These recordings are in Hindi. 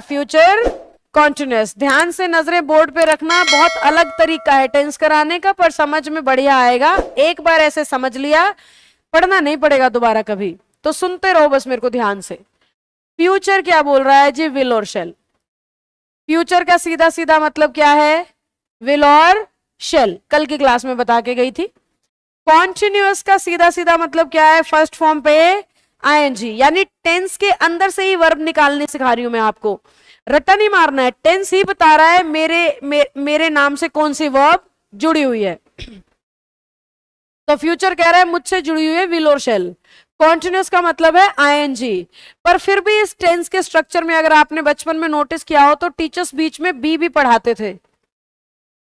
Future continuous. ध्यान से नजरें बोर्ड पे रखना, बहुत अलग तरीका है टेंस कराने का, पर समझ में बढ़िया आएगा। एक बार ऐसे समझ लिया, पढ़ना नहीं पड़ेगा दोबारा कभी, तो सुनते रहो बस मेरे को ध्यान से। फ्यूचर क्या बोल रहा है जी? विल और शेल। फ्यूचर का सीधा सीधा मतलब क्या है? विल और शेल। कल की क्लास में बता के गई थी। कॉन्टिन्यूअस का सीधा सीधा मतलब क्या है? फर्स्ट फॉर्म पे आईएनजी, यानी टेंस के अंदर से ही वर्ब निकालने सिखा रही हूं मैं आपको। रट्टा नहीं मारना है, टेंस ही बता रहा है मेरे नाम से कौन सी वर्ब जुड़ी हुई है। तो फ्यूचर कह रहा है मुझसे जुड़ी हुई है विल और शेल। कॉन्टिन्यूअस का मतलब है आईएनजी। पर फिर भी इस टेंस के स्ट्रक्चर में अगर आपने बचपन में नोटिस किया हो तो टीचर्स बीच में बी भी पढ़ाते थे।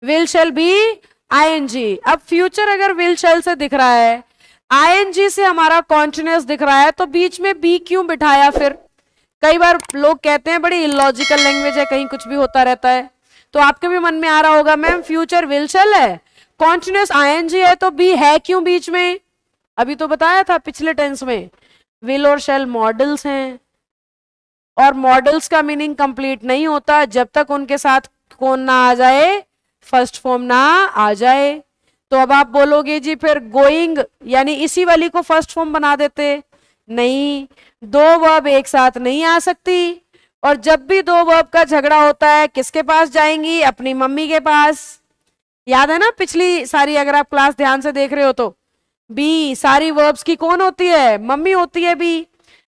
Will shall be ING. अब फ्यूचर अगर विल शेल से दिख रहा है, आईएनजी से हमारा कॉन्टिन्यूअस दिख रहा है, तो बीच में बी क्यों बिठाया? फिर कई बार लोग कहते हैं बड़ी इलॉजिकल लैंग्वेज है, कहीं कुछ भी होता रहता है। तो आपके भी मन में आ रहा होगा मैम फ्यूचर विल शेल है, कॉन्टिन्यूअस आईएनजी है, तो बी है क्यों बीच में? अभी तो बताया था पिछले टेंस में, विल और शेल मॉडल्स हैं, और मॉडल्स का मीनिंग कंप्लीट नहीं होता जब तक उनके साथ कौन ना आ जाए, फर्स्ट फॉर्म ना आ जाए। तो अब आप बोलोगे जी फिर गोइंग यानी इसी वाली को फर्स्ट फॉर्म बना देते। नहीं, दो वर्ब एक साथ नहीं आ सकती, और जब भी दो वर्ब का झगड़ा होता है किसके पास जाएंगी? अपनी मम्मी के पास। याद है ना पिछली सारी, अगर आप क्लास ध्यान से देख रहे हो तो बी सारी वर्ब्स की कौन होती है? मम्मी होती है बी।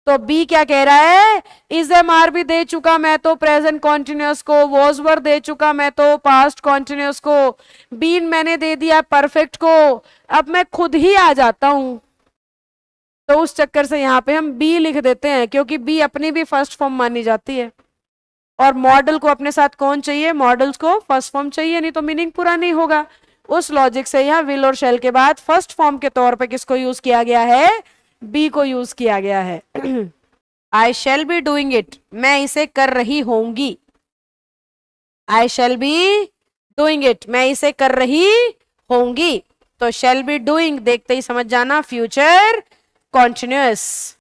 तो बी क्या कह रहा है? इज एम आर भी दे चुका मैं तो प्रेजेंट कॉन्टिन्यूअस को, वॉज वर दे चुका मैं तो पास्ट कॉन्टिन्यूअस को, बीन मैंने दे दिया परफेक्ट को, अब मैं खुद ही आ जाता हूं। तो उस चक्कर से यहां पे हम बी लिख देते हैं, क्योंकि बी अपनी भी फर्स्ट फॉर्म मानी जाती है, और मॉडल को अपने साथ कौन चाहिए? मॉडल्स को फर्स्ट फॉर्म चाहिए, नहीं तो मीनिंग पूरा नहीं होगा। उस लॉजिक से यहाँ विल और शेल के बाद फर्स्ट फॉर्म के तौर पे किसको यूज किया गया है? बी को यूज किया गया है। I shall be doing it, मैं इसे कर रही होंगी। I shall be doing it, मैं इसे कर रही होंगी। तो शेल बी डूइंग देखते ही समझ जाना फ्यूचर कॉन्टिन्यूअस।